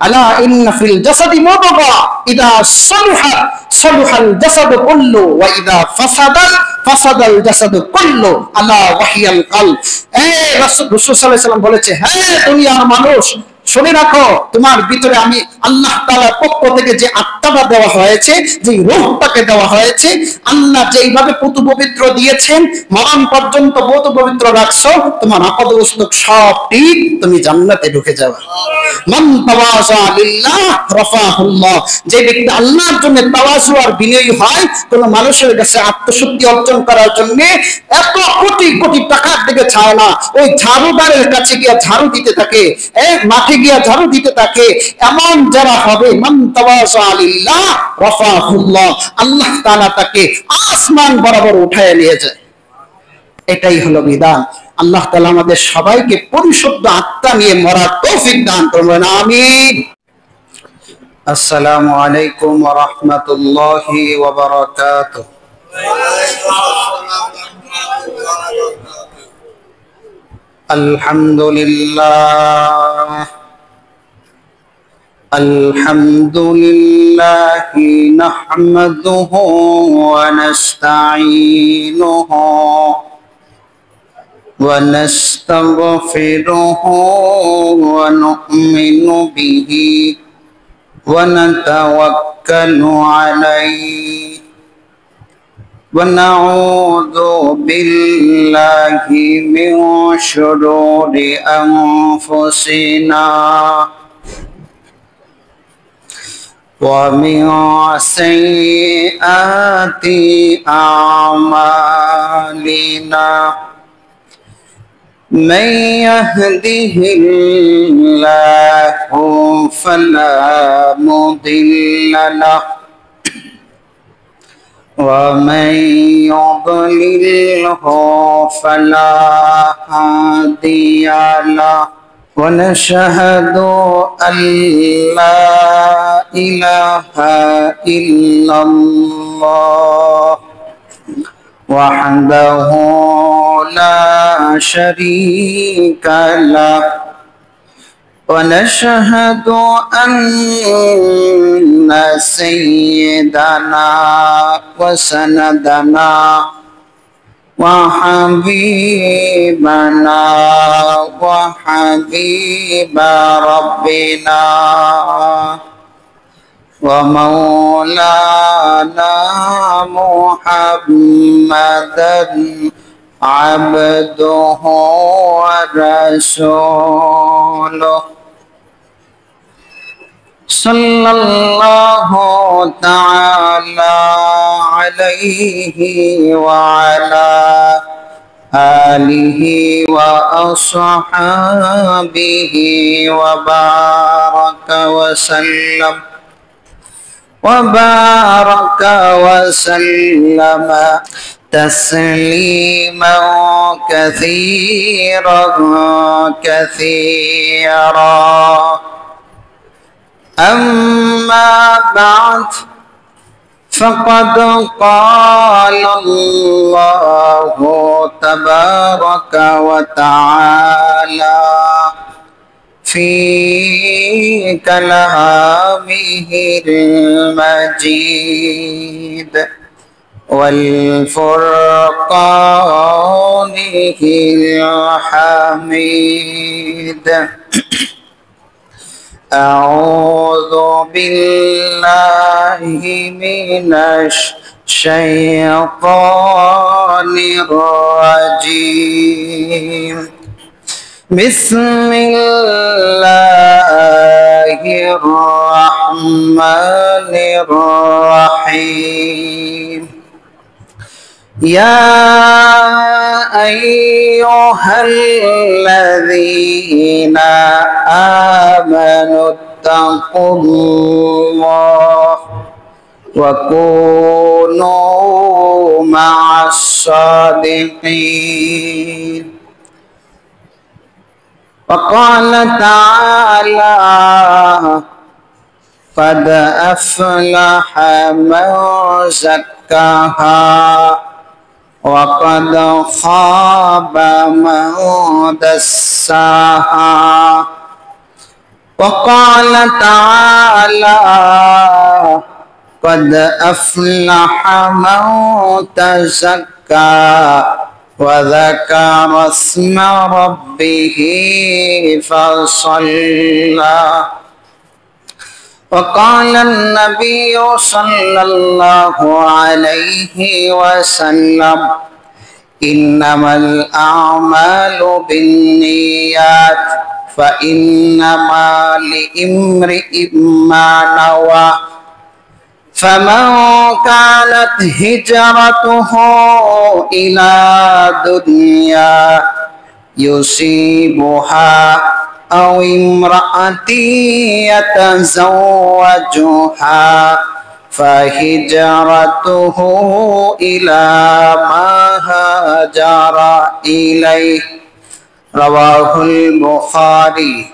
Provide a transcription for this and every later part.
আলা ইন্না ফিল জাসাদি মুদগা ইদা সালুহা সালুহাল জাসাদু কুল্লু ওয়া ইদা ফাসাদাল জাসাদু কুল্লু আলা ওয়াহিয়াল কলব। রাসূল সাল্লাল্লাহু আলাইহি ওয়াসাল্লাম বলেছে, হ্যাঁ দুনিয়ার মানুষ শুনে রাখো, তোমার ভিতরে আমি আল্লাহ তাআলার পক্ষ থেকে যে আত্মাটা দেওয়া হয়েছে, যে রূহটাকে দেওয়া হয়েছে, আল্লাহ যেইভাবে পুতু পবিত্র দিয়েছেন, মরণ পর্যন্ত পুতু পবিত্র রাখছো, তোমার আপদমস্তক সব ঠিক, তুমি জান্নাতে ঢুকে যাবে। মান তাওয়াজা লিল্লাহ রাফাহুল্লাহ, যে ব্যক্তি আল্লাহর জন্য তাওয়াজু আর বিনয়ী হয়, কোন মানুষের কাছে আত্মশুদ্ধি অর্জন করার জন্য এত কোটি কোটি টাকার দিকে চায় না, ওই ঝাড়ুদারের কাছে গিয়ে ঝাড়ু দিতে থাকে, মাঠে গিয়া ঝাড়ু দিতে থাকে, এমন যারা হবে, মান তাওয়াজা লিল্লাহ রাফাহুল্লাহ, আল্লাহ তাআলা তাকে আসমান বরাবর উঠায় নিয়ে যায়। এটাই হলো বিধান। আল্লাহ তাআলা আমাদের সবাইকে পরিশুদ্ধ আত্মা নিয়ে মরার তৌফিক দান করবেন, আমিন। আসসালামু আলাইকুম ওয়া রাহমাতুল্লাহি ওয়া বারাকাতুহু। আলহামদুলিল্লাহ আলহামদুলিল্লাহি নাহমাদুহু ওয়া নাস্তাঈনুহু ওয়া নাস্তাগফিরুহু ওয়া নু'মিনু বিহি ওয়া নাতাওয়াক্কালু আলাইহি ওয়া নাউযু বিল্লাহি মিন শুরুরি আনফুসিনা ومن سيئات أعمالنا من يهده الله فلا مضل له ومن يضلله فلا هادي له ونشهد أن لا إله إلا الله وحده لا شريك له ونشهد أن سيدنا وسندنا وحبيبنا وحبيب ربنا ومولانا محمدا عبده ورسوله صلى الله تعالى عليه وعلى آله وأصحابه وبارك وسلم تسليما كثيرا أما بعد فقد قال الله تبارك وتعالى في كلامه المجيد والفرقانه الحميد أعوذ بالله من الشيطان الرجيم بسم الله الرحمن الرحيم يا أيها الذين آمنوا اتقوا الله وكونوا مع الصادقين وقال تعالى قد أفلح من زكاها وقد خاب من دساها وقال تعالى قد أفلح من تزكى وذكر اسم ربه فصلى وقال النبي صلى الله عليه وسلم إنما الأعمال بالنيات فإنما لامرئ ما نوى فمن كانت هجرته إلى دنيا يصيبها أو امرأة يتزوجها فهجرته إلى ما هاجر إليه رواه البخاري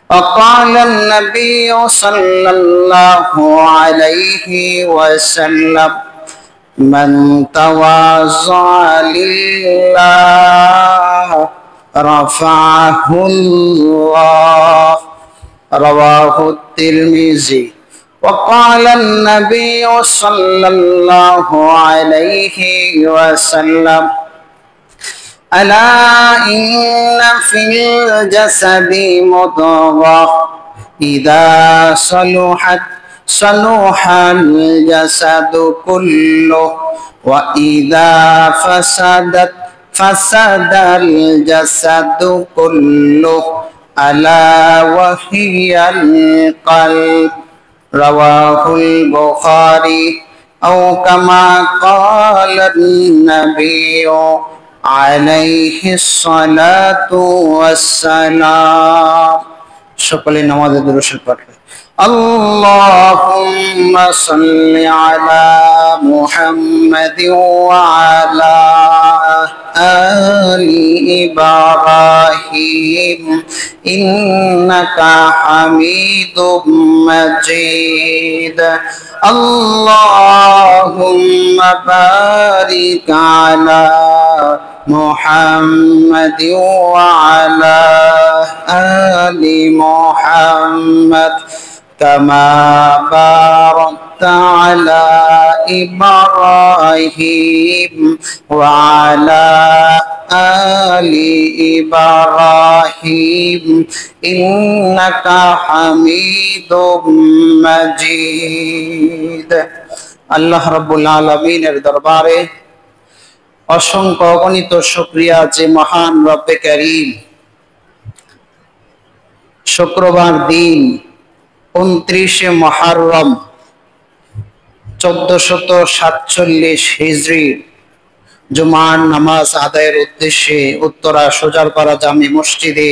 وقال النبي صلى الله عليه وسلم من تواضع لله رفعه الله رواه الترمذي وقال النبي صلى الله عليه وسلم ألا إن في الجسد مضغة إذا صلحت صلح الجسد كله وإذا فسدت فسد الجسد كله ألا وهي القلب رواه البخاري أو كما قال النبي عليه الصلاة والسلام সকলে নামাজে দুরূদ পড়বে اللهم صل على محمد وعلى آل إبراهيم إنك حميد مجيد اللهم بارك على محمد وعلى آل محمد كما باركت على إبراهيم وعلى آل إبراهيم إنك حميد مجيد আল্লাহ রাব্বুল আলামিনের দরবারে অসংখ্য অগণিত শুকরিয়া যে মহান রব্বে কারীম শুক্রবার দিন 29 মুহররম 1447 হিজরি জুমার নামাজ আদায়ের উদ্দেশ্যে উত্তরা সোজারপাড়া জামি মসজিদে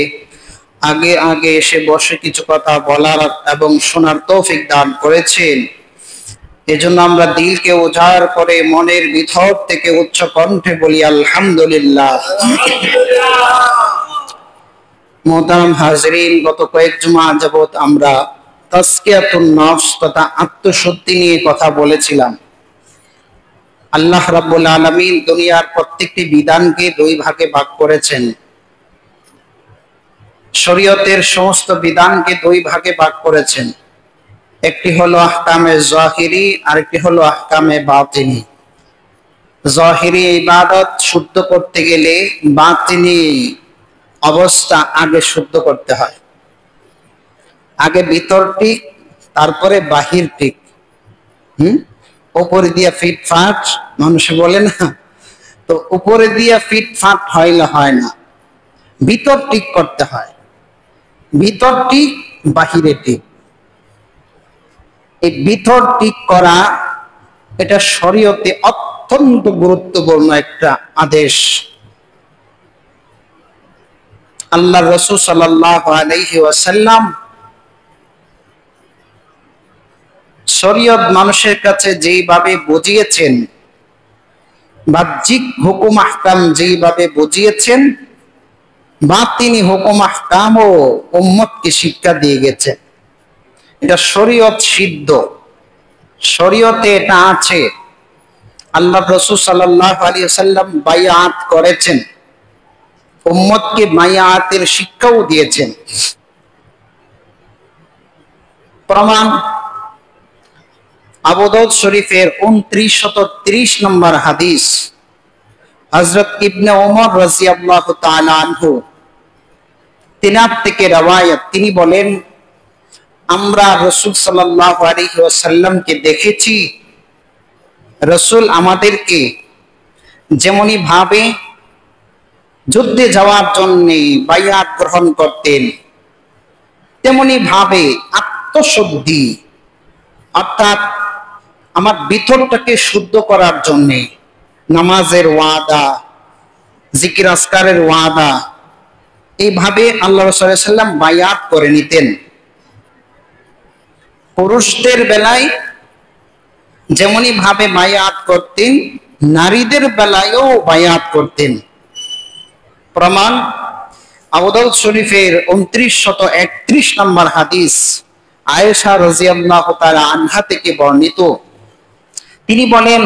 আগে আগে এসে বসে কিছু কথা বলার এবং শোনার তৌফিক দান করেছেন। এজন্য আমরা দিলকে উজাড় করে মনের ভিতর থেকে উচ্চ কণ্ঠে বলি আলহামদুলিল্লাহ। মোহতারাম হাজরিন, গত কয়েক জুমা যাবত আমরা তাজকিয়াতুন নফস তথা আত্মশুদ্ধি নিয়ে কথা বলেছিলাম। আল্লাহ রাব্বুল আলামিন দুনিয়ার প্রত্যেকটি বিধানকে দুই ভাগে ভাগ করেছেন। শরীয়তের সমস্ত বিধানকে দুই ভাগে ভাগ করেছেন। একটি হলো আহকামে জাহিরি, আরেকটি হলো আহকামে বাতিনি। জাহিরি ইবাদত শুদ্ধ করতে গেলে বাতিনি অবস্থা আগে শুদ্ধ করতে হয়। আগে ভিতর ঠিক, তারপরে বাহির ঠিক। উপরে দিয়া ফিটফাট মানুষে বলে না, তো উপরে দিয়া ফিটফাট হইলে হয় না, ভিতর ঠিক করতে হয়। ভিতর ঠিক, বাহিরে ঠিক। এই ভিতর ঠিক করা এটা শরীয়তে অত্যন্ত গুরুত্বপূর্ণ একটা আদেশ। আল্লাহ রাসূল সাল্লাল্লাহু আলাইহি ওয়াসাল্লাম শরীয়ত মানুষের কাছে যেইভাবে বুঝিয়েছেন, বাহ্যিক হুকুম আহকাম যেইভাবে বুঝিয়েছেন, বাতিনি হুকুম আহকামও উম্মতকে শিক্ষা দিয়ে গেছেন। এটা শরীয়ত সিদ্ধ, শরীয়তে এটা আছে। আল্লাহ রাসূল সাল্লাল্লাহু আলাইহি ওয়াসাল্লাম বায়াত করেছেন, উম্মতকে বায়াতের শিক্ষাও দিয়েছেন। প্রমাণ আবু দাউদ শরীফের 2930 নম্বর হাদিস, হযরত ইবনে ওমর রাদিয়াল্লাহু তাআলা আনহু তিনার থেকে রওয়ায়াত, তিনি বলেন, আমরা রাসূল সাল্লাল্লাহু আলাইহি ওয়াসাল্লামকে দেখেছি, রাসূল আমাদেরকে যেমনি ভাবে যুদ্ধে যাওয়ার জন্য বায়াত গ্রহণ করতেন, তেমনি ভাবে আত্মশুদ্ধি অর্থাৎ আমার ভিতরটাকে শুদ্ধ করার জন্য নামাজের ওয়াদা, জিকির আজকারের ওয়াদা, এইভাবে আল্লাহ রাসূল সাল্লাল্লাহু আলাইহি ওয়াসাল্লাম বায়াত করে নিতেন। পুরুষদের বেলায় যেমনি ভাবে বায়াত করতেন, নারীদের বেলায়ও বায়াত করতেন। প্রমাণ আবু দাউদ শরীফের 2931 নম্বর হাদিস, আয়েশা রাদিয়াল্লাহু তাআলা আনহা থেকে বর্ণিত, তিনি বলেন,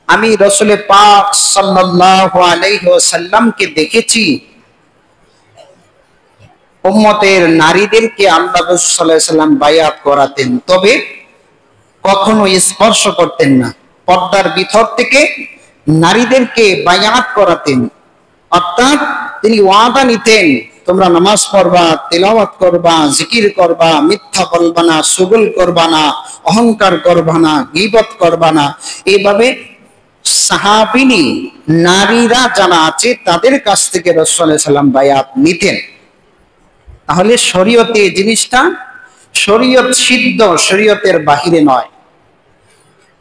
আমি রাসূল পাক সাল্লাল্লাহু আলাইহি ওয়াসাল্লামকে দেখেছি উম্মতের নারীদেরকে আল্লাহ রাসূল সাল্লাল্লাহু আলাইহি ওয়াসাল্লাম বায়াত করাতেন, তবে কখনো স্পর্শ করতেন না। পর্দার ভিতর থেকে নারীদেরকে বায়াত করাতেন, অর্থাৎ তিনি ওয়াদা নিতেন, তোমরা নামাজ পড়বা, তেলাওয়াত করবা, জিকির করবা, মিথ্যা বলবা না, সুগুল করবা না, অহংকার করবা না, গীবত করবা না। এইভাবে সাহাবিনী নারীরা যারা আছে তাদের কাছ থেকে রাসূল সাল্লাল্লাহু আলাইহি ওয়াসাল্লাম বায়াত নিতেন। তাহলে শরীয়তে জিনিসটা শরীয়ত সিদ্ধ, শরীয়তের বাহিরে নয়।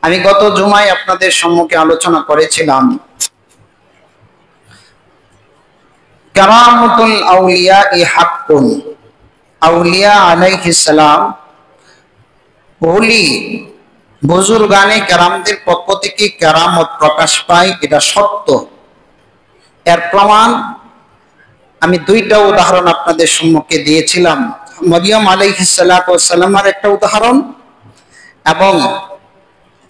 আমি গত জুমায় আপনাদের সম্মুখে আলোচনা করেছিলাম কারামাতুল আউলিয়া হাক্কুন, আউলিয়া আলাইহিস সালাম ওলি বুজুর্গানে কেরামদের পক্ষ থেকে কেরামত প্রকাশ পায়, এটা সত্য। এর প্রমাণ আমি দুইটা উদাহরণ আপনাদের সম্মুখে দিয়েছিলাম, মরিয়ম আলাইহিস সালাতু ওয়াস সালামের একটা উদাহরণ এবং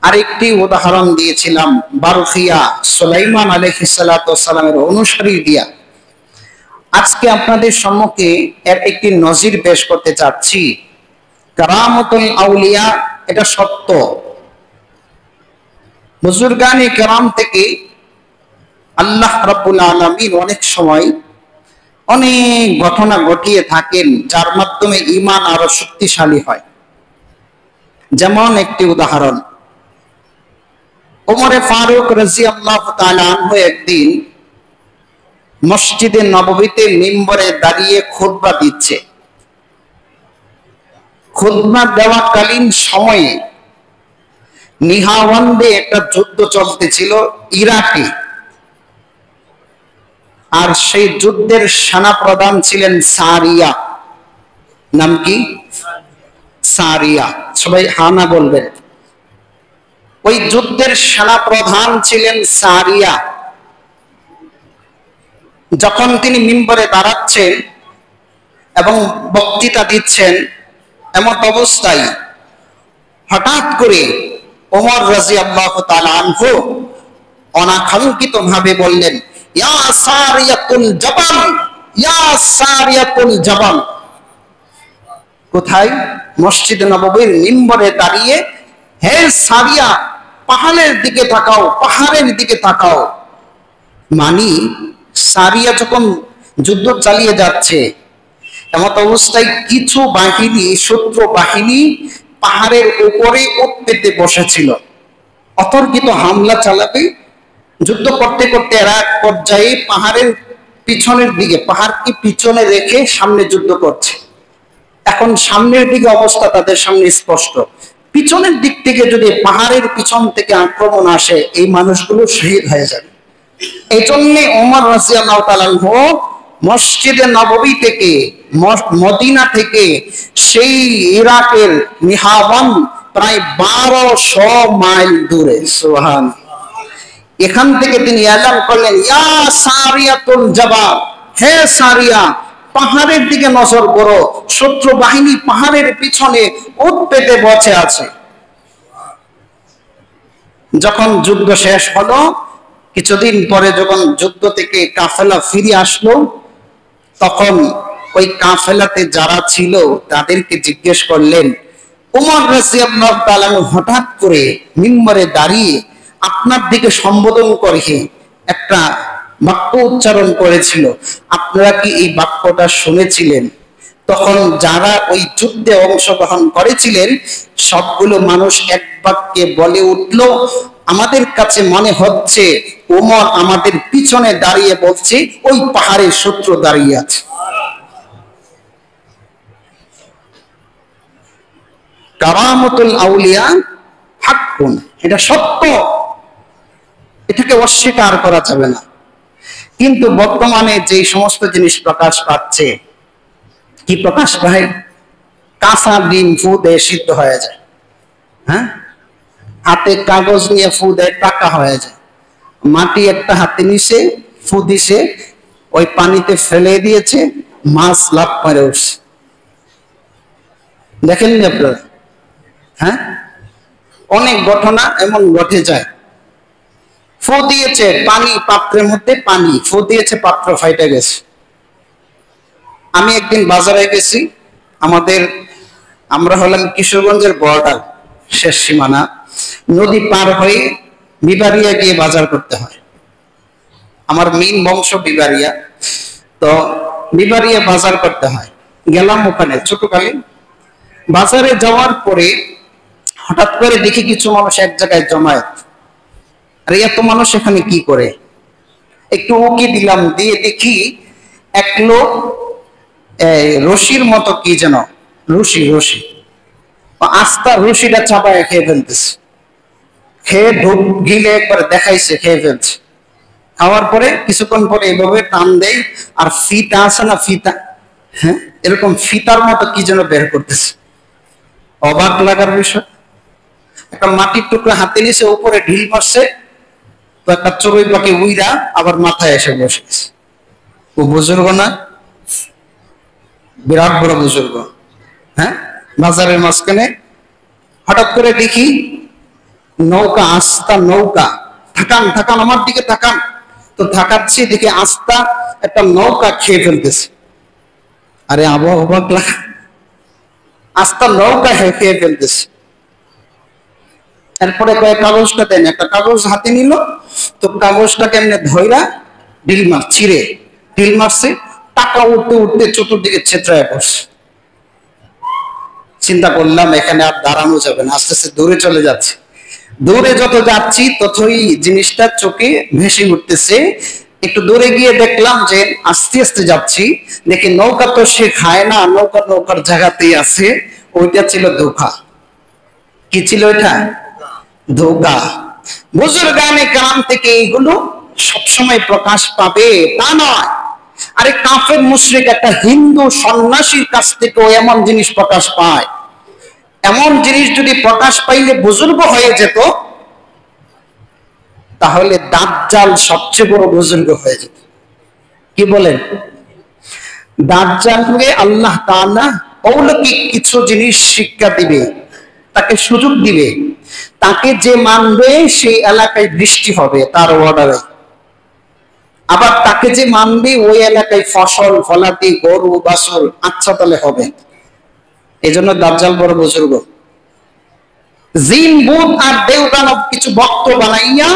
আরেকটি উদাহরণ দিয়েছিলাম বারখিয়া সুলাইমান আলাইহিস সালাতু ওয়াস সালামের অনুসারী দিয়া। আজকে আপনাদের সম্মুখে এর একটি নজির পেশ করতে চাচ্ছি। কারামাতুল আউলিয়া এটা সত্য, বুজুর্গানে কেরাম থেকে আল্লাহ রাব্বুল আলামিন অনেক সময় অনেক ঘটনা ঘটিয়ে থাকেন যার মাধ্যমে ঈমান আরো শক্তিশালী হয়। যেমন একটি উদাহরণ, ওমরে ফারুক রাদিয়াল্লাহু তাআলা আনহু একদিন মসজিদে নববীতে মিম্বরে দাঁড়িয়ে খুতবা দিচ্ছে। খুতবা দেওয়াকালীন সময়ে নিহাওয়ান্দে একটা যুদ্ধ চলতেছিল ইরাকে, আর সেই যুদ্ধের সেনাপ্রধান ছিলেন সারিয়া। নাম কি? সারিয়া। সবাই হানা বলবেন। ওই যুদ্ধের সেনাপ্রধান ছিলেন সারিয়া। যখন তিনি মিম্বরে দাঁড়াচ্ছেন এবং বক্তৃতা দিচ্ছেন, এমন অবস্থায় হঠাৎ করে ওমর রাদিয়াল্লাহু তাআলা আনহু অনাকাঙ্ক্ষিত ভাবে বললেন, ইয়া সারিয়াতুল জাবাল, ইয়া সারিয়াতুল জাবাল। কোথায়? মসজিদ নববীর মিম্বরে দাঁড়িয়ে, হে সারিয়া, পাহাড়ের দিকে তাকাও, পাহাড়ের দিকে তাকাও। মানি সারিয়া যখন যুদ্ধ চালিয়ে যাচ্ছে, এমত অবস্থায় কিছু বাহিনী, শত্রু বাহিনী পাহাড়ের উপরে উঠ পেতে বসেছিল, অতর্কিত হামলা চালাবে। যুদ্ধ করতে করতে এরা এক পর্যায়ে পাহাড়ের পিছনের দিকে, পাহাড়কে পিছনে রেখে সামনে যুদ্ধ করছে। এখন সামনের দিকে অবস্থা তাদের সামনে স্পষ্ট, পিছনের দিক থেকে যদি পাহাড়ের পিছন থেকে আক্রমণ আসে, এই মানুষগুলো শহীদ হয়ে যাবে। এই জন্য ওমর রাদিয়াল্লাহু তাআলা আনহু মসজিদে নববী থেকে, মদিনা থেকে সেই ইরাকের নিহাওয়ান প্রায় 1200 মাইল দূরে, সুবহানাল্লাহ, এখান থেকে তিনি এলান করলেন, ইয়া সারিয়াতুল জাবাল, হে সারিয়া, পাহাড়ের দিকে নজর করো, শত্রু বাহিনী পাহাড়ের পিছনে উঠ পেতে বসে আছে। যখন যুদ্ধ শেষ হলো, কিছুদিন পরে যখন যুদ্ধ থেকে কাফেলা ফিরে আসলো, তখন ওই কাফেলাতে যারা ছিল তাদেরকে জিজ্ঞেস করলেন, ওমর রাদিয়াল্লাহু তাআলা হঠাৎ করে মিম্বরে দাঁড়িয়ে আপনার দিকে সম্বোধন করে একটা বাক্য উচ্চারণ করেছিল, আপনারা কি এই বাক্যটা শুনেছিলেন? তখন যারা ওই যুদ্ধে অংশগ্রহণ করেছিলেন সবগুলো মানুষ এক বাক্যে বলে উঠল, আমাদের কাছে মনে হচ্ছে ওমর আমাদের পিছনে দাঁড়িয়ে বলছে ওই পাহাড়ের শত্রু দাঁড়িয়ে আছে। কারামাতুল আউলিয়া হাক্কুন, এটা সত্য, এটাকে অস্বীকার করা যাবে না। কিন্তু বর্তমানে যে সমস্ত জিনিস প্রকাশ পাচ্ছে, কি প্রকাশ পায়? কাঁচা ডিম ফু দিয়ে সিদ্ধ হয়ে যায়, হ্যাঁ, হাতে কাগজ নিয়ে ফু দেয় টাকা হয়ে যায়, মাটি একটা হাতে নিছে ফু দিছে ওই পানিতে ফেলে দিয়েছে, মাছ লাফ মেরে উঠছে। দেখেননি আপনারা? হ্যাঁ, অনেক ঘটনা এমন ঘটে যায়। ফু দিয়েছে পানি, পাত্রের মধ্যে পানি, ফু দিয়েছে পাত্র ফাইটে গেছে। আমি একদিন বাজারে গেছি, আমরা হলাম কিশোরগঞ্জের বর্ডার, শেষ সীমানা, নদী পার হয়ে বিবারিয়া গিয়ে বাজার করতে হয়। আমার মেইন বংশ বিবারিয়া, তো বিবারিয়া বাজার করতে হয়। গেলাম ওখানে ছোটকালে, বাজারে যাওয়ার পরে হঠাৎ করে দেখি কিছু মানুষ এক জায়গায় জমায়েত। আর এত মানুষ এখানে কি করে? একটু উকি দিলাম, দিয়ে দেখি এক লোক রশির মতো কি যেন রশি আস্তা রশিটা চাপায় খেয়ে ফেলতেছে। খেয়ে ঢোক গিলে একবার দেখাইছে, খেয়ে ফেলছে। খাওয়ার পরে কিছুক্ষণ পরে এভাবে টান দেয়, আর ফিতা আছে না, ফিতা, হ্যাঁ, এরকম ফিতার মতো কি যেন বের করতেছে। অবাক লাগার বিষয়, একটা মাটির টুকরা হাতে নিছে, উপরে ঢিল মারছে, তো একটা চড়ুই পাখি উইরা আবার মাথায় এসে বসে গেছে। ও বুজুর্গ না? বিরাট বড় বুজুর্গ, হ্যাঁ। বাজারের মাঝখানে হঠাৎ করে দেখি নৌকা, আস্তা নৌকা, থাকান আমার দিকে তাকান, তো থাকাচ্ছি, দেখি আস্তা একটা নৌকা খেয়ে ফেলতেছে। আরে অবাক লাগা, আস্তা নৌকা খেয়ে ফেলতেছে। এরপরে কাগজটা দেন, একটা কাগজ হাতে নিল, তো কাগজটাকে এমনি ধইরা ঢিল মারছে, টাকা উঠতে উঠতে চতুর্দিকে ছেত্রায় পড়ছে। চিন্তা করলাম এখানে আর দাঁড়ানো যাবে না, আস্তে আস্তে দূরে চলে যাচ্ছে। দূরে যত যাচ্ছি ততই জিনিসটা চোখে ভেসে উঠতেছে। একটু দূরে গিয়ে দেখলাম যে আস্তে আস্তে যাচ্ছি, দেখি নৌকা তো সে খায় না, নৌকার জায়গাতেই আছে। ওইটা ছিল ধোঁকা। কি ছিল ওইটা? ধোঁকা। বুজুর্গানে কেরাম থেকে এইগুলো সবসময় প্রকাশ পাবে তা নয়। আরে কাফের মুশরিক একটা হিন্দু সন্ন্যাসীর কাছ থেকেও এমন জিনিস প্রকাশ পায়। এমন জিনিস যদি প্রকাশ পাইলে বুজুর্গ হয়ে যেত, তাহলে দাজ্জাল সবচেয়ে বড় বুজুর্গ হয়ে যেত। কি বলেন? দাজ্জালকে আল্লাহ তাআলা অলৌকিক কিছু জিনিস শিক্ষা দিবে, তাকে সুযোগ দিবে। তাকে যে মানবে সেই এলাকায় বৃষ্টি হবে তার অর্ডারে। আবার তাকে যে মানবে ওই এলাকায় ফসল ফলাতি, গরু বাছুর আচ্ছা তাহলে হবে। এই জন্য দাজ্জাল বড় বুজুর্গ। জিন ভূত আর দেবদানব কিছু ভক্ত বানাইয়া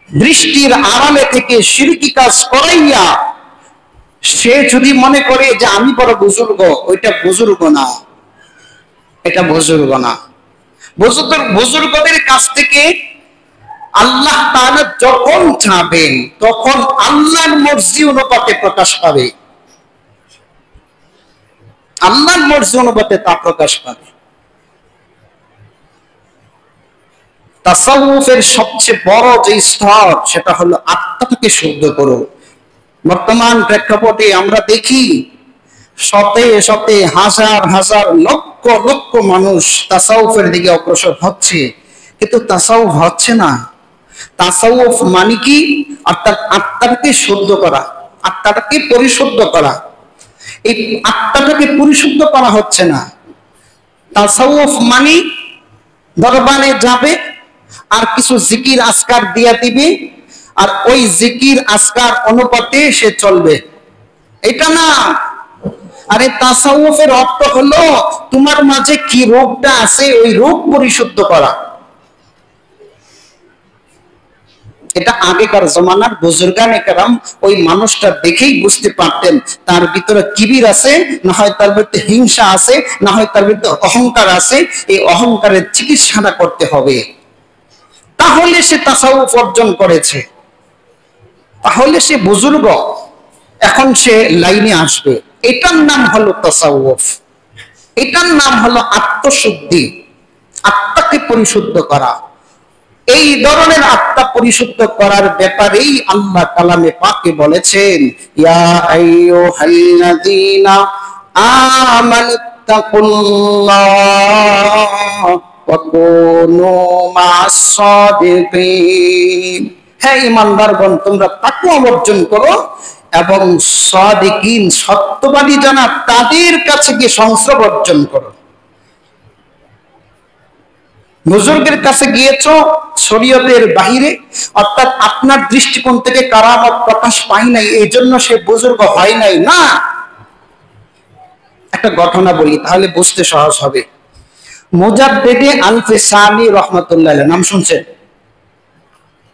দৃষ্টির আড়ালে থেকে শিরকি কাজ করাইয়া সে যদি মনে করে যে আমি বড় বুজুর্গ, ওইটা বুজুর্গ না, এটা বুজুর্গ না। বুজুর্গদের কাছ থেকে আল্লাহ তাআলা যখন চাবেন তখন আল্লাহর মর্জি অনুপাতে প্রকাশ পাবে, আল্লাহর মর্জি অনুপাতে তা প্রকাশ পাবে। তাসাউফের সবচেয়ে বড় যে স্তর সেটা হলো আত্মাকে শুদ্ধ করো। বর্তমান প্রেক্ষাপটে আমরা দেখি শতে শতে হাজার হাজার লক্ষ লক্ষ মানুষ তাসাউফের দিকে অগ্রসর হচ্ছে, কিন্তু তাসাউফ হচ্ছে না। তাসাউফ মানে কি? অর্থাৎ আত্মাকে শুদ্ধ করা, আত্মাটাকে পরিশুদ্ধ করা। এই আত্মাটাকে পরিশুদ্ধ করা হচ্ছে না। তাসাউফ মানে দরবারে যাবে আর কিছু জিকির আজকার দিয়া দিবে, আর ওই জিকির আজকার অনুপাতে সে চলবে। এটা না। আরে তাসাউফের অর্থ হলো তোমার মাঝে কি রোগটা আছে ওই রোগ পরিশুদ্ধ করা। এটা আগেকার জমানার বুজুর্গানে কেরাম ওই মানুষটা দেখেই বুঝতে পারতেন তার ভিতরে কিবির আছে, না হয় তার ভিতরে হিংসা আছে, না হয় তার ভিতরে অহংকার আছে। এই অহংকারের চিকিৎসাটা করতে হবে, তাহলে সে তাসাউফ অর্জন করেছে, তাহলে সে বুজুর্গ, এখন সে লাইনে আসবে। এটার নাম হলো তাসাউফ, এটার নাম হলো আত্মশুদ্ধি, আত্মাকে পরিশুদ্ধ করা। এই ধরনের আত্মা পরিশুদ্ধ করার ব্যাপারেই আল্লাহ কালামে পাকে বলেছেন, ইয়া আইয়ুহাল্লাযীনা আমানুত্তাকুল্লাহ ওয়া কুনু মা'আস সাদিকিন। হে ঈমানদারগণ, তোমরা তাকওয়া অর্জন করো এবং সাদিকিন, সত্যবাদী যারা তাদের কাছে গিয়ে সংস্রব অর্জন করো। বুজুর্গের কাছে গিয়েছো শরীয়তের বাহিরে, অর্থাৎ আপনার দৃষ্টিকোণ থেকে কারামত প্রকাশ পায় নাই, এই জন্য সে বুজুর্গ হয় নাই না। একটা ঘটনা বলি তাহলে বুঝতে সহজ হবে। মুজাদ্দিদে আল-ফিসানি রাহমাতুল্লাহ আলাইহি, নাম শুনছেন?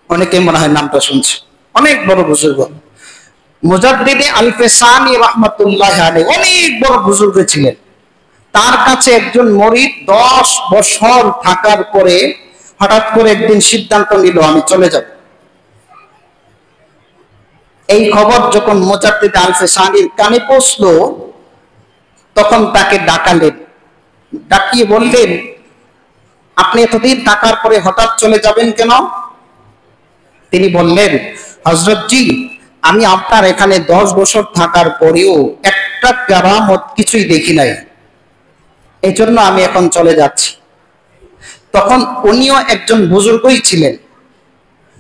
অনেকে মনে হয় নামটা শুনছে, অনেক বড় বুজুর্গ। মুজাদ্দিদে আল-ফিসানি রাহমাতুল্লাহ আলাইহি অনেক বড় বুজুর্গ ছিলেন। তার কাছে একজন মুরিদ 10 বছর থাকার পরে হঠাৎ করে একদিন সিদ্ধান্ত নিল, আমি চলে যাব। এই খবর যখন মুজাদ্দিদ আল-ফিসানির কানে পৌঁছলো, তখন তাকে ডাকালেন, ডাকিয়ে বললেন, আপনি এতদিন থাকার পরে হঠাৎ চলে যাবেন কেন? তিনি বললেন, হযরত জি, আমি আপনার এখানে 10 বছর থাকার পরেও একটা কেরামত কিছুই দেখি নাই, এই জন্য আমি এখন চলে যাচ্ছি। তখন উনিও একজন বুজুর্গই ছিলেন,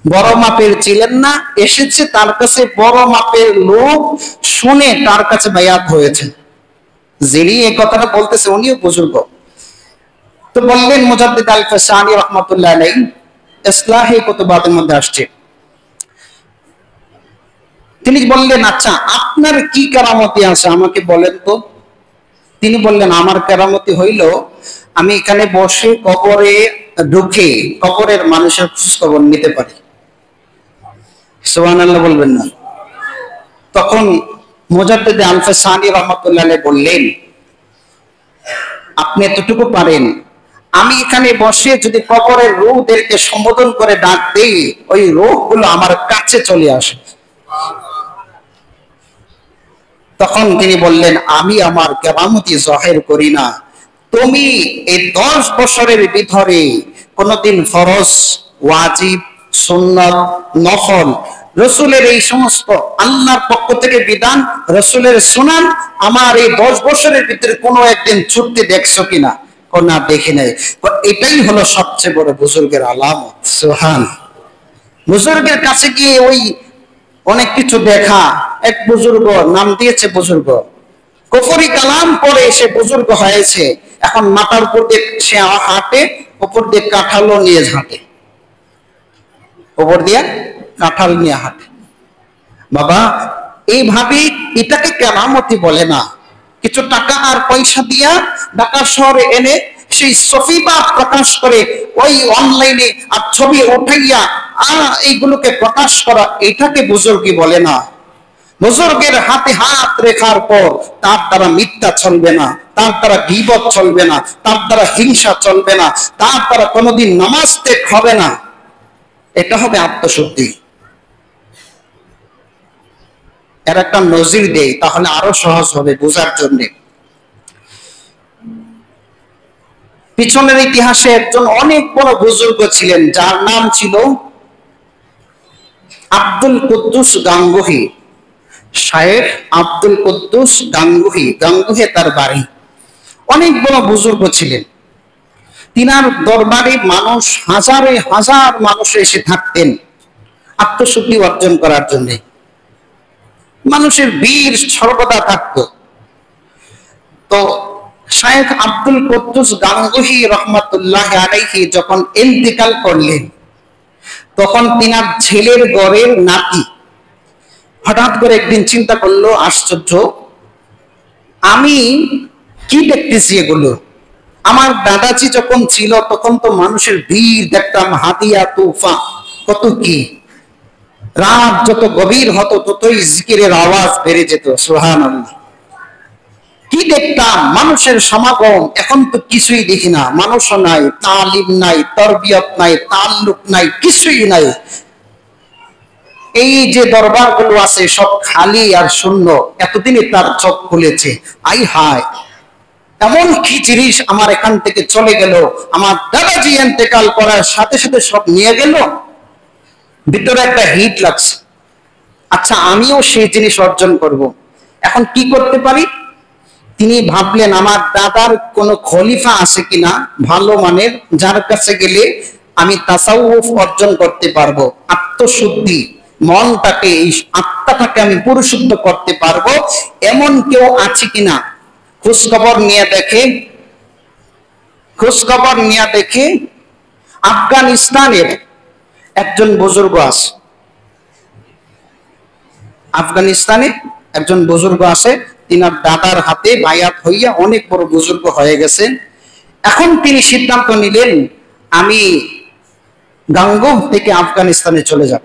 বড় মাপের ছিলেন না, এসেছে তার কাছে বড় মাপের লোক, শুনে তার কাছে বায়াত হয়েছে। যিনি এই কথাটা বলতেছে উনিও বুজুর্গ। তো বললেন মুজাদ্দিদ আল-ফিসানি রাহমাতুল্লাহ আলাইহি, ইসলাহি কুতুবাতের মধ্যে আসছে, তিনি বললেন, আচ্ছা আপনার কি কেরামতি আছে আমাকে বলেন তো। তিনি বললেন, আমার কেরামতি হইল আমি এখানে বসে কবরে ঢুকে কবরের মানুষের খোঁজ খবর নিতে পারি। সুবহানাল্লাহ বলবেন না? তখন মুজাদ্দিদ আল-ফিসানি রাহমাতুল্লাহ আলাইহি বললেন, আপনি এতটুকু পারেন, আমি এখানে বসে যদি কবরের রূহদেরকে সম্বোধন করে ডাক দেই, ওই রূহগুলো আমার কাছে চলে আসে। তখন তিনি বললেন, আমি আমার কেরামতি জাহির করি না, তুমি এই 10 বছরের ভিতরে কোনদিন ফরজ, ওয়াজিব, সুন্নাত, নফল, রাসূলের এই সমস্ত আল্লাহর পক্ষ থেকে বিধান, রাসূলের সুনান আমার এই 10 বছরের ভিতরে কোনো একদিন ছুটতে দেখছো কিনা? না, দেখি নাই। এটাই হলো সবচেয়ে বড় বুজুর্গের আলামত। সুবহান। বুজুর্গের কাছে গিয়ে ওই অনেক কিছু দেখা, এক বুজুর্গ নাম দিয়েছে বুজুর্গ, কুফরি কালাম পরে সে বুজুর্গ হয়েছে, এখন মাথার উপর দিয়ে সে হাঁটে, উপর দিয়ে কাঁঠালও নিয়ে হাঁটে, উপর দিয়ে কাঁঠাল নিয়ে হাঁটে। বাবা, এইভাবে এটাকে কেরামতি বলে না। কিছু টাকা আর পয়সা দিয়া ঢাকা শহরে এনে সেই সফিবা প্রকাশ করে ওই অনলাইনে আর ছবি উঠাইয়া এইগুলোকে প্রকাশ করা, এটাকে বুজুর্গি বলে না। বুজুর্গের হাতে হাত রেখার পর তার দ্বারা মিথ্যা চলবে না, তার দ্বারা গীবত চলবে না, তার দ্বারা হিংসা চলবে না, তার দ্বারা কোনোদিন নামাজ ত্যাগ হবে না। এটা হবে আত্মশুদ্ধি। এর একটা নজির দেই তাহলে আরো সহজ হবে বোঝার জন্য। পিছনের ইতিহাসে একজন অনেক বড় বুজুর্গ ছিলেন, যার নাম ছিল আব্দুল কুদ্দুস গাঙ্গুহি। শায়েখ আব্দুল কুদ্দুস গাঙ্গুহি, গাঙ্গুহে তার বাড়ি। অনেক বড় বুজুর্গ ছিলেন। তিনার দরবারে মানুষ, হাজারে হাজার মানুষ এসে থাকতেন আত্মশুদ্ধি অর্জন করার জন্য। মানুষের ভিড় সর্বদা থাকতো। তো শায়েখ আব্দুল কুদ্দুস গাঙ্গুহি রহমাতুল্লাহ আলাইহি যখন ইন্তিকাল করলেন, তখন তিনার ছেলের ঘরের নাতি হঠাৎ করে একদিন চিন্তা করলো, আশ্চর্য, আমি কি দেখতেছি এগুলো? আমার দাদাজি যখন ছিল তখন তো মানুষের ভিড় দেখতাম, হাদিয়া তুফা, কত কি। রাত যত গভীর হতো ততই জিকিরের আওয়াজ বেড়ে যেত, সুবহানাল্লাহ। কি দেখতাম, মানুষের সমাগম। এখন তো কিছুই দেখি না, মানুষও নাই, তালিম নাই, তরবিয়ত নাই, তাল্লুক নাই, কিছুই নাই। এই যে দরবারগুলো আছে সব খালি আর শূন্য। এতদিনে তার চোখ খুলেছে, আই হায়, এমন কি জিনিস আমার এখান থেকে চলে গেল, আমার দাদাজি ইন্তেকাল করার সাথে সাথে সব নিয়ে গেল। ভিতরে একটা হিট লাগছে, আচ্ছা আমিও সেই জিনিস অর্জন করব। এখন কি করতে পারি? তিনি ভাবলেন আমার দাদার কোন খলিফা আছে কিনা ভালো মানের, যার কাছে গেলে আমি তাসাউফ অর্জন করতে পারবো, আত্মশুদ্ধি, মনটাকে, এই আত্মাটাকে আমি পরিশুদ্ধ করতে পারবো, এমন কেউ আছে কিনা খোঁজখবর নিয়ে দেখে আফগানিস্তানের একজন বুজুর্গ আছে। আফগানিস্তানে একজন বুজুর্গ আছে, তিনার দাদার হাতে বায়াত হইয়া অনেক বড় বুজুর্গ হয়ে গেছেন। এখন তিনি সিদ্ধান্ত নিলেন আমি গাঙ্গুহ থেকে আফগানিস্তানে চলে যাব।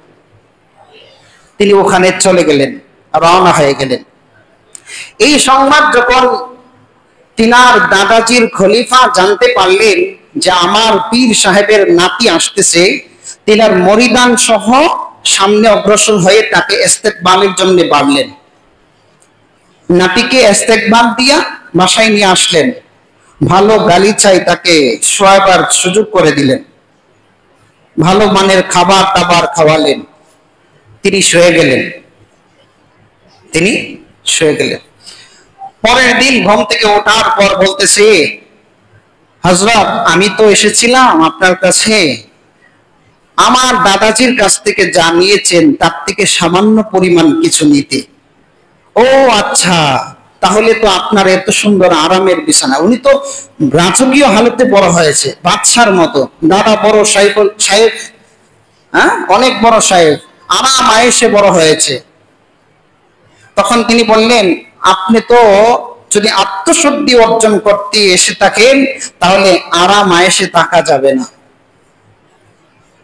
তিনি ওখানে চলে গেলেন, রওনা হয়ে গেলেন। এই সংবাদ যখন তিনার দাদাজির খলিফা জানতে পারলেন যে আমার পীর সাহেবের নাতি আসতেছে, তিনার মরিদান সহ সামনে অগ্রসর হয়ে তাকে ইস্তেকবালের জন্য বাড়লেন। নাতিকে ইস্তেকবাল দিয়া বাসায় নিয়ে আসলেন, ভালো গালিচাই তাকে শোয়াবার সুযোগ করে দিলেন, ভালো মানের খাবার দাবার খাওয়ালেন। তিনি শুয়ে গেলেন। পরের দিন ঘুম থেকে ওঠার পর বলতেছে, হযরত আমি তো এসেছিলাম আপনার কাছে, আমার দাদাজির কাছ থেকে যা নিয়েছেন তার থেকে সামান্য পরিমাণ কিছু নিতে। ও আচ্ছা, তাহলে তো আপনার এত সুন্দর আরামের বিছানা। উনি তো রাজকীয় হালতে বড় হয়েছে, বাদশার মতো। দাদা বড় সাহেব, হ্যাঁ অনেক বড় সাহেব, আরাম আয়েশে বড় হয়েছে। তখন তিনি বললেন, আপনি তো যদি আত্মশুদ্ধি অর্জন করতে এসে থাকেন তাহলে আরাম আয়েশে থাকা যাবে না,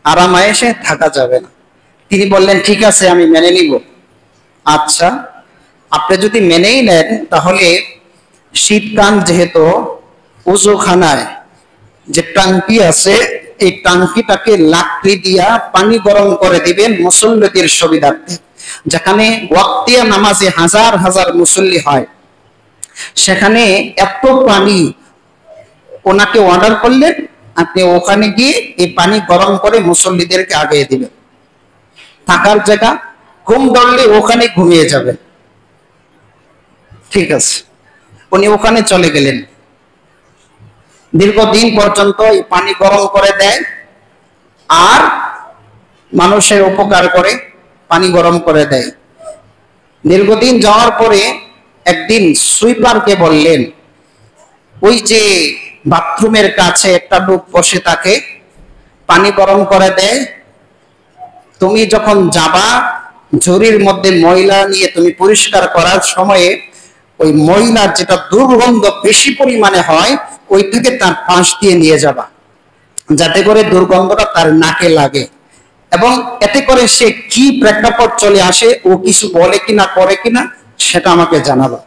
আরাম আয়েশে থাকা যাবে না। তিনি বললেন ঠিক আছে, আমি মেনে নিব। আচ্ছা, আপনি যদি মেনেই নেন তাহলে শীতকাল যেহেতু, উজুখানায় যে টাঙ্কি আছে এই টাঙ্কিটাকে লাকড়ি দিয়া পানি গরম করে দিবেন মুসল্লিদের সুবিধার্থে। যেখানে ওয়াক্তিয়া নামাজে হাজার হাজার মুসল্লি হয়, সেখানে এত পানি ওনাকে অর্ডার করলেন, আপনি ওখানে গিয়ে এই পানি গরম করে মুসল্লিদেরকে আগিয়ে দিবেন। থাকার জায়গা, ঘুম ধরলে ওখানে ঘুমিয়ে যাবেন। ঠিক আছে, উনি ওখানে চলে গেলেন। দীর্ঘদিন পর্যন্ত এই পানি গরম করে দেয় আর মানুষের উপকার করে, পানি গরম করে দেয়। দীর্ঘদিন যাওয়ার পরে একদিন সুইপারকে বললেন, ওই যে বাথরুমের কাছে একটা লোক বসে থাকে, পানি গরম করে দেয়, তুমি যখন যাবা ঝুড়ির মধ্যে ময়লা নিয়ে তুমি পরিষ্কার করার সময়ে ওই ময়লার যেটা দুর্গন্ধ বেশি পরিমাণে হয় ওই থেকে তার পাশ দিয়ে নিয়ে যাবা, যাতে করে দুর্গন্ধটা তার নাকে লাগে, এবং এতে করে সে কি প্রেক্ষাপট চলে আসে, ও কিছু বলে কিনা করে কিনা সেটা আমাকে জানাবো।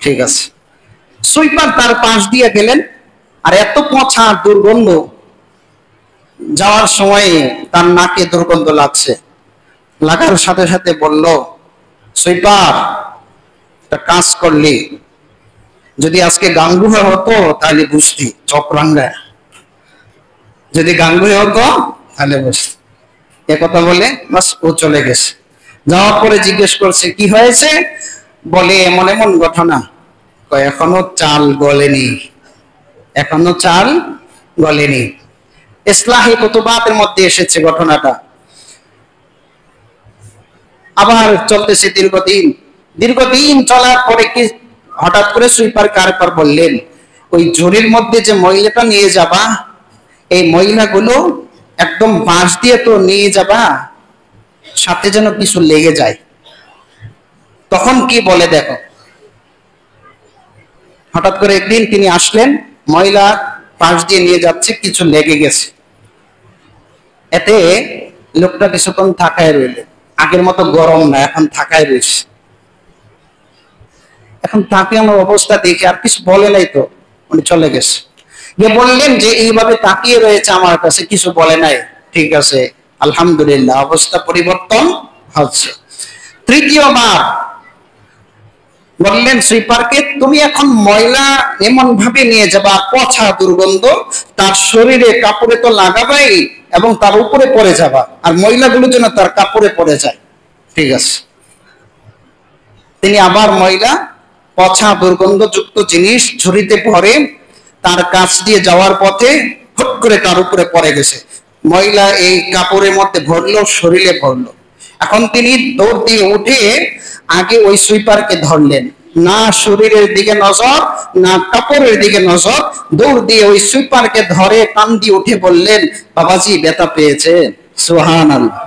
ঠিক আছে। সুইপার তার পাশ দিয়ে গেলেন, আর এত পচা দুর্গন্ধ, যাওয়ার সময় তার নাকে দুর্গন্ধ লাগছে। লাগার সাথে সাথে বলল, সুইপার একটা কাজ করলি, যদি আজকে গাঙ্গুহ হতো তাহলে বুঝতি, চকরাঙ্গা, যদি গাঙ্গুহ হতো তাহলে বুঝতি। একথা বলে বাস ও চলে গেছে। যাওয়ার পরে জিজ্ঞেস করছে কি হয়েছে, বলে এমন এমন ঘটনা। এখনো চাল গলেনি, এখনো চাল গলেনি। ইসলাহি কুতুবাতের মধ্যে এসেছে ঘটনাটা। আবার চলতেছে দীর্ঘদিন চলার পরে কি হঠাৎ করে সুইপার কারবার বললেন, ওই ঝুড়ির মধ্যে যে ময়লাটা নিয়ে যাবা, এই ময়লাগুলো একদম বাঁশ দিয়ে তো নিয়ে যাবা, সাথে যেন কিছু লেগে যায়, তখন কি বলে দেখো। হঠাৎ করে একদিন তিনি আসলেন, মহিলা পাশ দিয়ে নিয়ে যাচ্ছে, কিছু লেগে গেছে, এতে লোকটা কিছুক্ষণ থাকায় রইলেন। আগের মতো গরম না, এখন থাকায় রয়েছে। এখন তাকে আমার অবস্থা দেখে আর কিছু বলে নাই, তো উনি চলে গেছে। গিয়ে বললেন যে এইভাবে তাকিয়ে রয়েছে আমার কাছে, কিছু বলে নাই, ঠিক আছে আলহামদুলিল্লাহ, অবস্থা পরিবর্তন হচ্ছে। তৃতীয়বার বললেন সুইপারকে, তুমি এখন ময়লা এমন ভাবে নিয়ে যাবা, পচা দুর্গন্ধ তার শরীরে কাপড়ে তো লাগাবাই, এবং তার উপরে পড়ে যাবা, আর ময়লাগুলো যেন তার কাপড়ে পড়ে যায়। ঠিক আছে। তিনি আবার ময়লা পচা দুর্গন্ধযুক্ত জিনিস ঝুড়িতে ভরে তার কাছ দিয়ে যাওয়ার পথে হুট করে তার উপরে পড়ে গেছে। ময়লা এই কাপড়ের মধ্যে ভরলো, শরীরে ভরলো। এখন তিনি দৌড় দিয়ে উঠে আগে ওই সুইপারকে ধরলেন, না শরীরের দিকে নজর না কাপড়ের দিকে নজর, দৌড় দিয়ে ওই সুইপারকে ধরে টান দিয়ে উঠে বললেন, বাবাজি ব্যথা পেয়েছে। সুবহানাল্লাহ।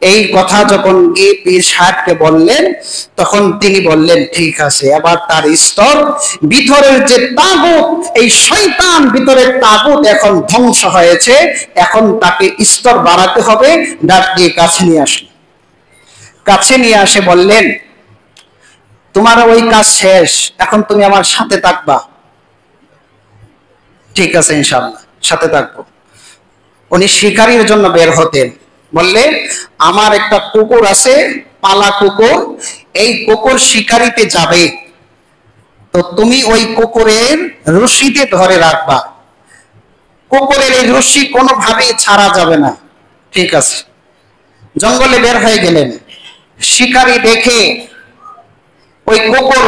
এই কথা যখন গিয়ে পীর সাহেবকে বললেন, তখন তিনি বললেন ঠিক আছে, এবার তার স্তর ভিতরের যে তাগুত, এই শয়তান ভিতরের তাগুত এখন ধ্বংস হয়েছে, এখন তাকে স্তর বাড়াতে হবে। ডাক দিয়ে কাছে নিয়ে আসলেন। কাছে নিয়ে আসে বললেন, তোমার ওই কাজ শেষ, এখন তুমি আমার সাথে থাকবা। ঠিক আছে ইনশাআল্লাহ, সাথে থাকবো। উনি শিকারীর জন্য বের হতেন। বললে, আমার একটা কুকুর আছে, পালা কুকুর, এই কুকুর শিকারিতে যাবে, তো তুমি ওই কুকুরের রশিতে ধরে রাখবা, কুকুরের এই রশি কোনোভাবেই ছাড়া যাবে না। ঠিক আছে। জঙ্গলে বের হয়ে গেলেন। শিকারী দেখে ওই কুকুর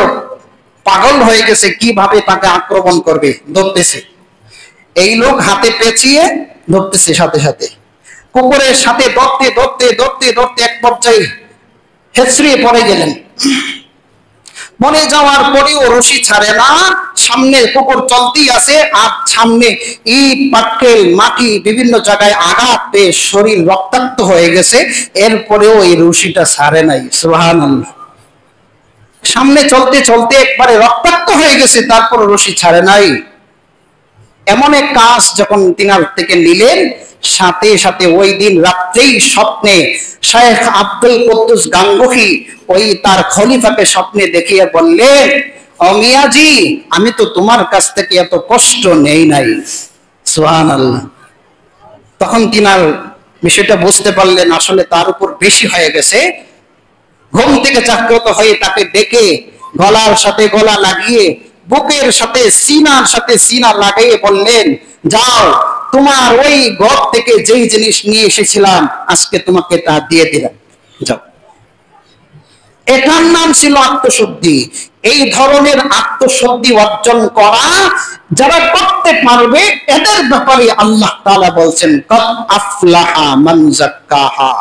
পাগল হয়ে গেছে, কিভাবে তাকে আক্রমণ করবে, ধরতেছে। এই লোক হাতে পেঁচিয়ে ধরতেছে, সাথে সাথে কুকুরের সাথে ধরতে ধরতে ধরতে ধরতে এক পর্যায়ে হেঁচড়িয়ে পড়ে গেলেন। পড়ে যাওয়ার পরেও রশি ছাড়ে না, সামনে কুকুর চলতেই আছে, আর সামনে ইট পাটকেল মাটি বিভিন্ন জায়গায় আঘাত পেয়ে শরীর রক্তাক্ত হয়ে গেছে, এরপরেও এই রশিটা ছাড়ে নাই। সুবহানাল্লাহ। সামনে চলতে চলতে একবারে রক্তাক্ত হয়ে গেছে, তারপর রশি ছাড়ে নাই। এমন এক কাজ যখন তিনার থেকে নিলেন, সাথে সাথে ওই দিন রাত্রেই স্বপ্নে শেখ আব্দুল কুদ্দুস গাঙ্গুহি ওই তার খলিফাকে স্বপ্নে দেখিয়ে বললেন, ও মিয়াজি, আমি তো তোমার কাছ থেকে এত কষ্ট নেই নাই। সুবহানাল্লাহ। তখন তিনার বিষয়টা বুঝতে পারলেন, আসলে তার উপর বেশি হয়ে গেছে। ঘুম থেকে জাগ্রত হয়ে তাকে ডেকে গলার সাথে গলা লাগিয়ে, বুকের সাথে সিনার সাথে সিনা লাগিয়ে বললেন, যাও, তোমার ওই ঘর থেকে যেই জিনিস নিয়ে এসেছিলাম আজকে তোমাকে তা দিয়ে দিলাম, যাও। এটার নাম ছিল আত্মশুদ্ধি। এই ধরনের আত্মশুদ্ধি অর্জন করা যারা করতে পারবে, এদের ব্যাপারে আল্লাহ তাআলা বলছেন, কদ আফলাহা মান যাক্কাহা,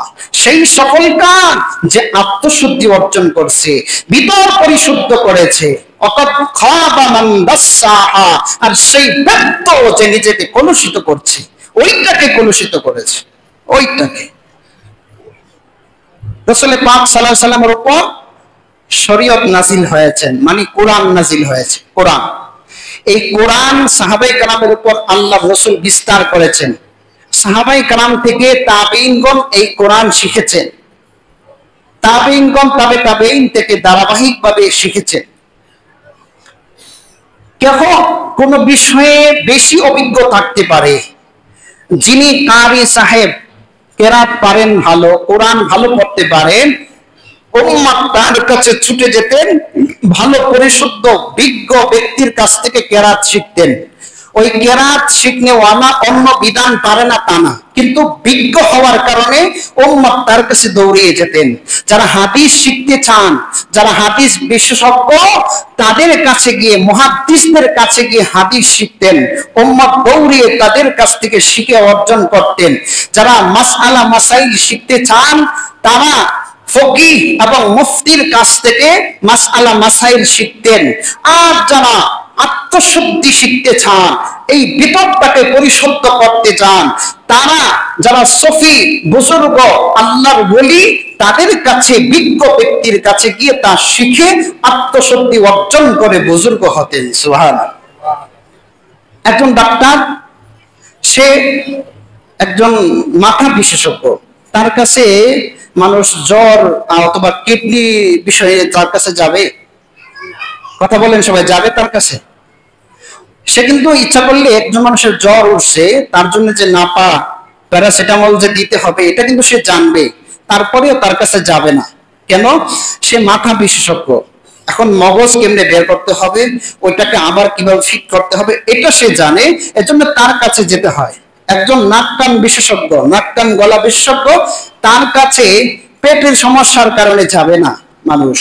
সেই সকল কাজ যে আত্মশুদ্ধি অর্জন করছে, ভিতর পরিশুদ্ধ করেছে। অকদ খাবা মান দাসসাহা, আর সেই ব্যক্ত যে নিজেকে কলুষিত করছে, ওইটাকে কলুষিত করেছে, ওইটাকে। রাসূল পাক সাল্লাল্লাহু আলাইহি সাল্লামের উপর শরীয়ত নাজিল হয়েছে, মানে কোরআন নাজিল হয়েছে। কোরআন, এই কোরআন সাহাবায়ে কেরামের উপর আল্লাহ রাসূল বিস্তার করেছেন। সাহাবায়ে কেরাম থেকে তাবেঈনগণ এই কোরআন শিখেছেন, তাবেঈনগণ তাবে তাবেঈন থেকে ধারাবাহিকভাবে শিখেছেন। কেহ কোন বিষয়ে বেশি অভিজ্ঞ থাকতে পারে, যিনি কারি সাহেব, কেরাত পারেন ভালো, কোরআন ভালো পড়তে পারেন, উম্মাত তার কাছে ছুটে যেতেন, ভালো পরিশুদ্ধ বিজ্ঞ ব্যক্তির কাছ থেকে কেরাত শিখতেন। ওই কেরাত শিখনেওয়ালা অন্য বিধান পারে না তা না, কিন্তু বিজ্ঞ হওয়ার কারণে উম্মাত তার কাছে দৌড়িয়ে যেতেন। যারা হাদিস শিখতে চান, যারা হাদিস বিশেষজ্ঞ, তাদের কাছে গিয়ে, মুহাদ্দিসদের কাছে গিয়ে হাদিস শিখতেন। উম্মাত দৌড়িয়ে তাদের কাছ থেকে শিখে অর্জন করতেন। যারা মাসআলা মাসাইল শিখতে চান, তারা ফকিহ এবং মুফতির কাছ থেকে মাসআলা মাসাইল শিখতেন। আর যারা আত্মশুদ্ধি শিখতে চান, এই ভিতরটাকে পরিশুদ্ধ করতে চান, তারা যারা সফি বুজুর্গ আল্লাহর ওলি, তাদের কাছে বিজ্ঞ ব্যক্তির কাছে গিয়ে তা শিখে আত্মশুদ্ধি অর্জন করে বুজুর্গ হতেন। সুবহানাল্লাহ। একজন ডাক্তার, সে একজন মাথা বিশেষজ্ঞ, তার কাছে মানুষ জ্বর অথবা কিডনি বিষয়ে তার কাছে যাবে? কথা বলেন, সবাই যাবে তার কাছে? সে কিন্তু ইচ্ছা করলে একজন মানুষের জ্বর উঠছে, তার জন্য যে নাপা প্যারাসিটামল যে দিতে হবে এটা কিন্তু সে জানবে, তারপরেও তার কাছে যাবে না। কেন? সে মাথা বিশেষজ্ঞ। এখন মগজ কেমনে বের করতে হবে, ওইটাকে আবার কিভাবে ফিট করতে হবে, এটা সে জানে, এজন্য তার কাছে যেতে হয়। একজন নাক কান বিশেষজ্ঞ, নাক কান গলা বিশেষজ্ঞ, তার কাছে পেটের সমস্যার কারণে যাবে না মানুষ।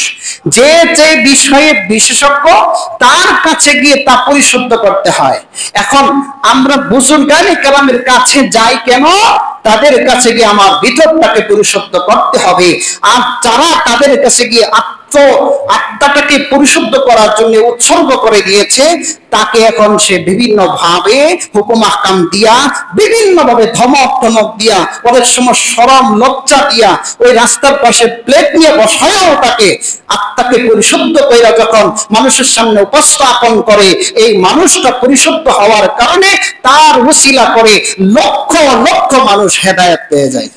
যে যে বিষয়ে বিশেষজ্ঞ, তার কাছে গিয়ে তা পরিশুদ্ধ করতে হয়। এখন আমরা বুজুর্গানে কেরামের কাছে যাই কেন? তাদের কাছে গিয়ে আমার ভিতরটাকে পরিশুদ্ধ করতে হবে। আর যারা তাদের কাছে গিয়ে আত্মাটাকে পরিশুদ্ধ করার জন্য উৎসর্গ করে দিয়েছে, তাকে এখন সে বিভিন্ন ভাবে হুকুম আহকাম দিয়া, বিভিন্ন ভাবে ধমক টমক দিয়া, ওদের সময় শরম লজ্জা দিয়া, ওই রাস্তার পাশে প্লেট নিয়ে বসায়ও তাকে আত্মাকে পরিশুদ্ধ করে যখন মানুষের সামনে উপস্থাপন করে, এই মানুষটা পরিশুদ্ধ হওয়ার কারণে তার ওসিলা করে লক্ষ লক্ষ মানুষ হেদায়েত পেয়ে যায়।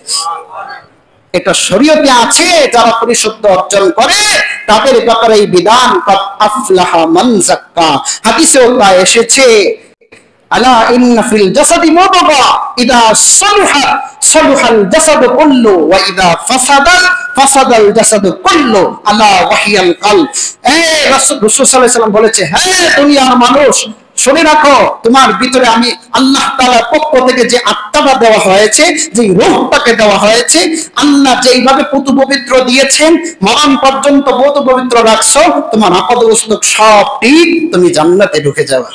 এটা শরীয়তে আছে, যারা পরিশুদ্ধ অর্জন করে তাদের ব্যাপারে এই বিধান, কাদ আফলাহা মান যাক্কা। হাদিসেও তা এসেছে, আলা ইন্না ফিল জাসাদি মুদগা ইদা সালুহা সালুহাল জাসাদু কুল্লু ওয়া ইদা ফাসাদা ফাসাদাল জাসাদু কুল্লু আলা ওয়াহিয়াল কলব। রাসূল সাল্লাল্লাহু আলাইহি ওয়াসাল্লাম বলেছে, হ্যাঁ দুনিয়ার মানুষ, শুনে রাখো, তোমার ভিতরে আমি আল্লাহ তাআলার পক্ষ থেকে যে আত্মাটা দেওয়া হয়েছে, যে রূহটাকে দেওয়া হয়েছে, আল্লাহ যেইভাবে পুতু পবিত্র দিয়েছেন, মরণ পর্যন্ত পুতু পবিত্র রাখছো, তোমার আপদ বস্তু সব ঠিক, তুমি জান্নাতে ঢুকে যাবে।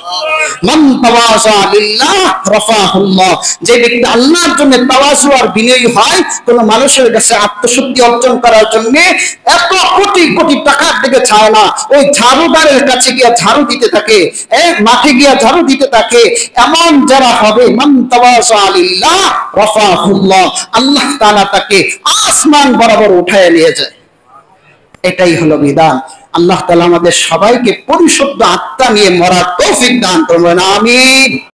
মান তাওয়াজা লিল্লাহ রাফাহুল্লাহ। যে ব্যক্তি আল্লাহর জন্য তাওয়াজু আর বিনয়ী হয়, কোন মানুষের কাছে আত্মশুদ্ধি অর্জন করার জন্য এত কোটি কোটি টাকার দিকে চায় না, ওই ঝাড়ুদারের কাছে গিয়ে ঝাড়ু দিতে থাকে, মাঠে গিয়া ঝাড়ু দিতে থাকে, এমন যারা হবে, মান তাওয়াজা লিল্লাহ রাফাহুল্লাহ, আল্লাহ তাআলা তাকে আসমান বরাবর উঠায় নিয়ে যায়। এটাই হলো বিধান। আল্লাহ তাআলা আমাদের সবাইকে পরিশুদ্ধ আত্মা নিয়ে মরার তৌফিক দান করবেন, আমিন।